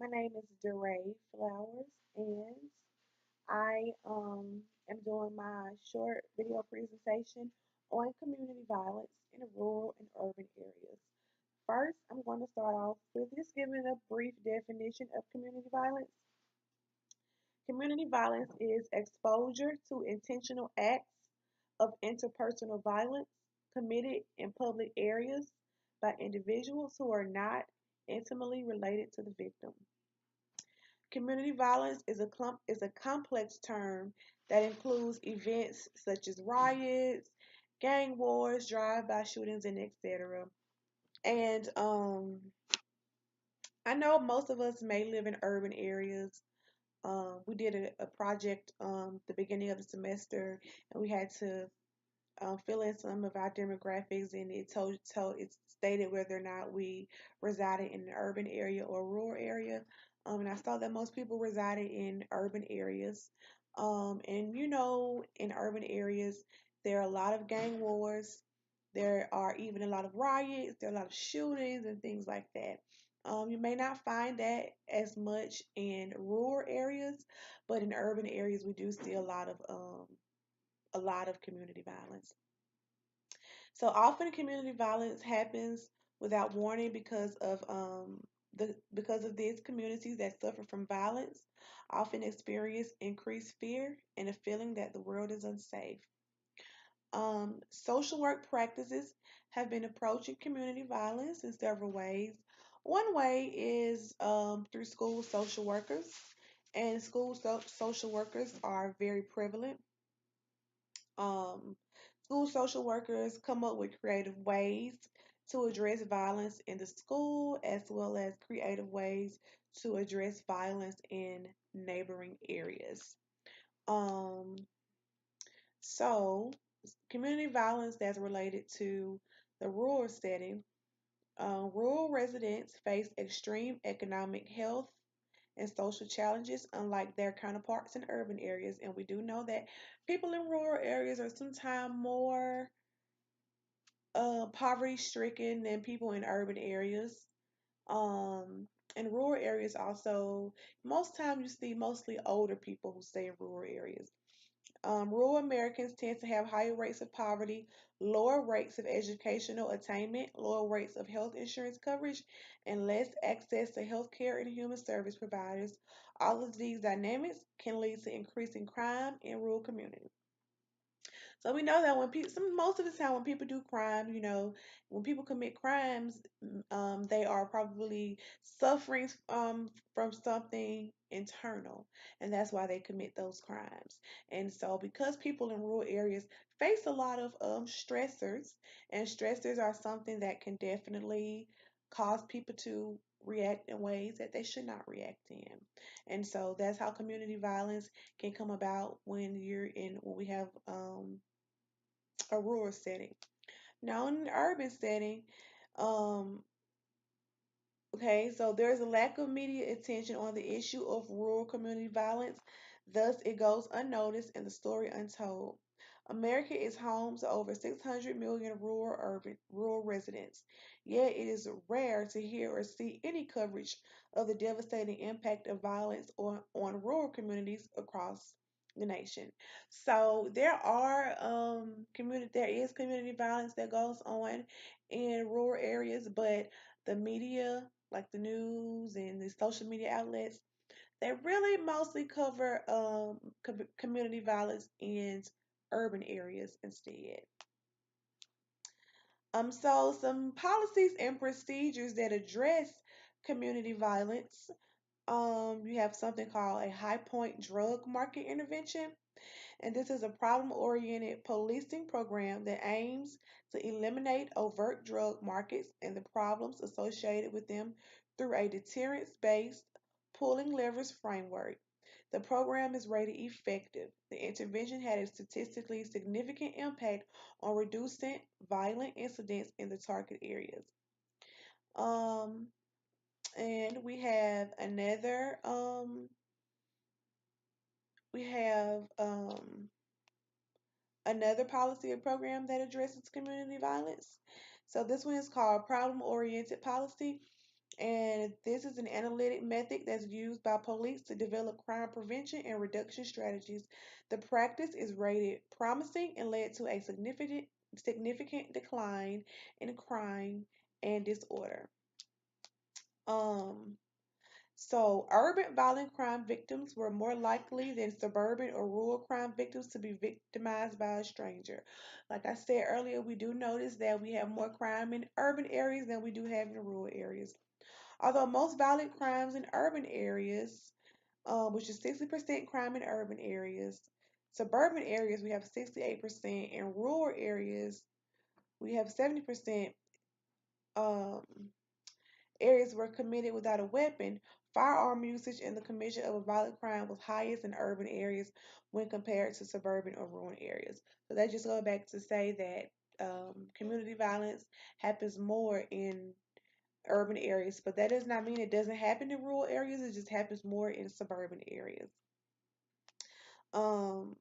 My name is DeRay Flowers, and I am doing my short video presentation on community violence in rural and urban areas. First, I'm going to start off with just giving a brief definition of community violence. Community violence is exposure to intentional acts of interpersonal violence committed in public areas by individuals who are not intimately related to the victim. Community violence is a complex term that includes events such as riots, gang wars, drive-by shootings, and etc. And I know most of us may live in urban areas. We did a project the beginning of the semester, and we had to fill in some of our demographics, and it stated whether or not we resided in an urban area or a rural area. And I saw that most people resided in urban areas. And in urban areas, there are a lot of gang wars. There are even a lot of riots. There are a lot of shootings and things like that. You may not find that as much in rural areas, but in urban areas, we do see a lot of community violence. So often community violence happens without warning because of these communities that suffer from violence often experience increased fear and a feeling that the world is unsafe. Social work practices have been approaching community violence in several ways. One way is through school social workers, and social workers are very prevalent. Um, School social workers come up with creative ways to address violence in the school, as well as creative ways to address violence in neighboring areas. Um, so, community violence that's related to the rural setting. Rural residents face extreme economic, health, and social challenges, unlike their counterparts in urban areas. And we do know that people in rural areas are sometimes more poverty stricken than people in urban areas. Um, in rural areas, also, most times you see mostly older people who stay in rural areas. Rural Americans tend to have higher rates of poverty, lower rates of educational attainment, lower rates of health insurance coverage, and less access to health care and human service providers. All of these dynamics can lead to increasing crime in rural communities. So we know that when most of the time when people do crime, when people commit crimes, they are probably suffering from something internal, and that's why they commit those crimes. And so, because people in rural areas face a lot of stressors, and stressors are something that can definitely cause people to react in ways that they should not react in. And so that's how community violence can come about when we have a rural setting. Now, in an urban setting, um, okay, so there's a lack of media attention on the issue of rural community violence. Thus, it goes unnoticed and the story untold. America is home to over 600 million rural residents. Yet, it is rare to hear or see any coverage of the devastating impact of violence on rural communities across the nation. So there is community violence that goes on in rural areas, but the media, like the news and the social media outlets, they really mostly cover community violence in urban areas instead. So some policies and procedures that address community violence. You have something called a high point drug market intervention, and this is a problem oriented policing program that aims to eliminate overt drug markets and the problems associated with them through a deterrence based pulling levers framework. The program is rated effective. The intervention had a statistically significant impact on reducing violent incidents in the target areas. Um, and we have another policy or program that addresses community violence. So this one is called problem oriented policy. And this is an analytic method that's used by police to develop crime prevention and reduction strategies. The practice is rated promising and led to a significant decline in crime and disorder. Um, so, urban violent crime victims were more likely than suburban or rural crime victims to be victimized by a stranger. Like I said earlier, we do notice that we have more crime in urban areas than we do have in rural areas. Although most violent crimes in urban areas, which is 60% crime in urban areas, suburban areas we have 68%, and rural areas we have 70%. Um, Areas were committed without a weapon, firearm usage and the commission of a violent crime was highest in urban areas when compared to suburban or rural areas. So that just goes back to say that community violence happens more in urban areas, but that does not mean it doesn't happen in rural areas. It just happens more in suburban areas. Um,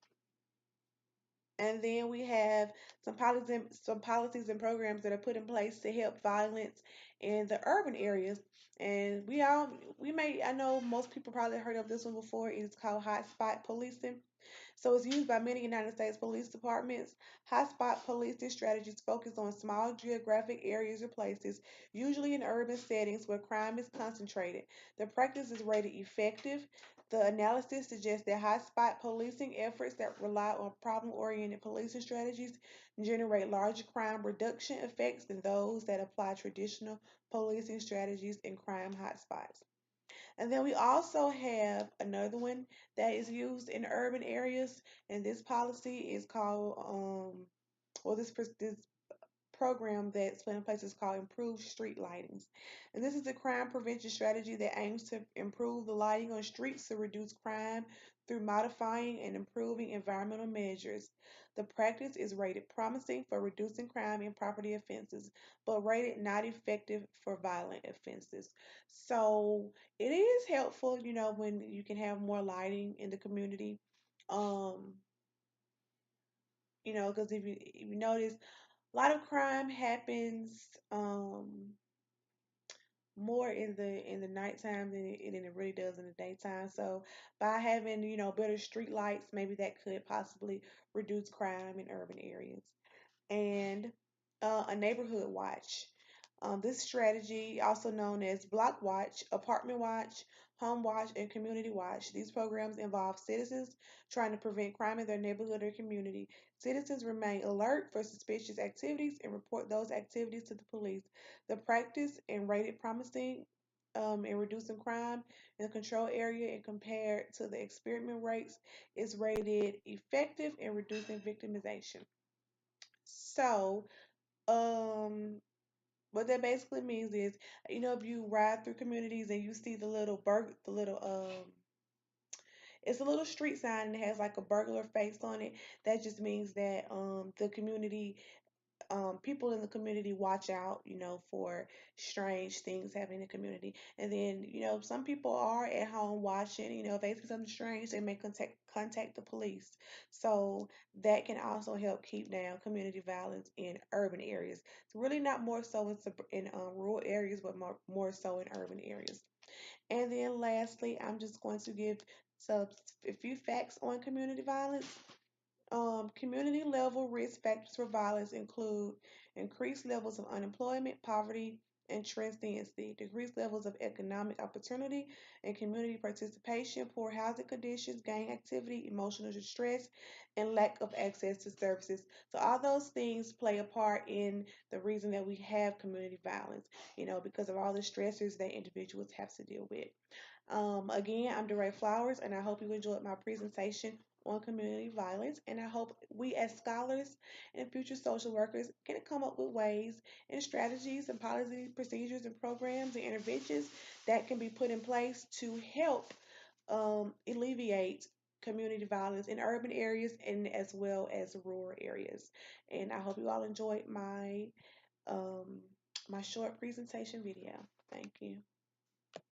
And then we have some policies and programs that are put in place to help violence in the urban areas. And I know most people probably heard of this one before. It's called hotspot policing. So it's used by many United States police departments. Hotspot policing strategies focus on small geographic areas or places, usually in urban settings where crime is concentrated. The practice is rated effective. The analysis suggests that hotspot policing efforts that rely on problem-oriented policing strategies generate larger crime reduction effects than those that apply traditional policing strategies in crime hotspots. And then we also have another one that is used in urban areas, and this policy is called, this program that's put in place is called Improved Street Lightings. And this is a crime prevention strategy that aims to improve the lighting on streets to reduce crime through modifying and improving environmental measures. The practice is rated promising for reducing crime and property offenses, but rated not effective for violent offenses. So it is helpful, when you can have more lighting in the community. Um, because if you notice, a lot of crime happens more in the nighttime than it really does in the daytime. So by having better street lights, maybe that could possibly reduce crime in urban areas. And a neighborhood watch. This strategy, also known as block watch, apartment watch, home watch, and community watch, these programs involve citizens trying to prevent crime in their neighborhood or community. Citizens remain alert for suspicious activities and report those activities to the police. The practice and rated promising in reducing crime in the control area and compared to the experiment rates is rated effective in reducing victimization. So, um, what that basically means is, if you ride through communities and you see it's a little street sign and it has like a burglar face on it. That just means that people in the community watch out, for strange things happening in the community. And then, some people are at home watching, if they see something strange, they may contact the police. So that can also help keep down community violence in urban areas. It's really not more so in rural areas, but more so in urban areas. And then lastly, I'm just going to give some a few facts on community violence. Community level risk factors for violence include increased levels of unemployment, poverty, and transiency, decreased levels of economic opportunity and community participation, poor housing conditions, gang activity, emotional distress, and lack of access to services. So, all those things play a part in the reason that we have community violence, because of all the stressors that individuals have to deal with. Again, I'm DeRay Flowers, and I hope you enjoyed my presentation on community violence. And I hope we, as scholars and future social workers, can come up with ways and strategies and policies, procedures, and programs and interventions that can be put in place to help alleviate community violence in urban areas and as well as rural areas. And I hope you all enjoyed my um, my short presentation video. Thank you.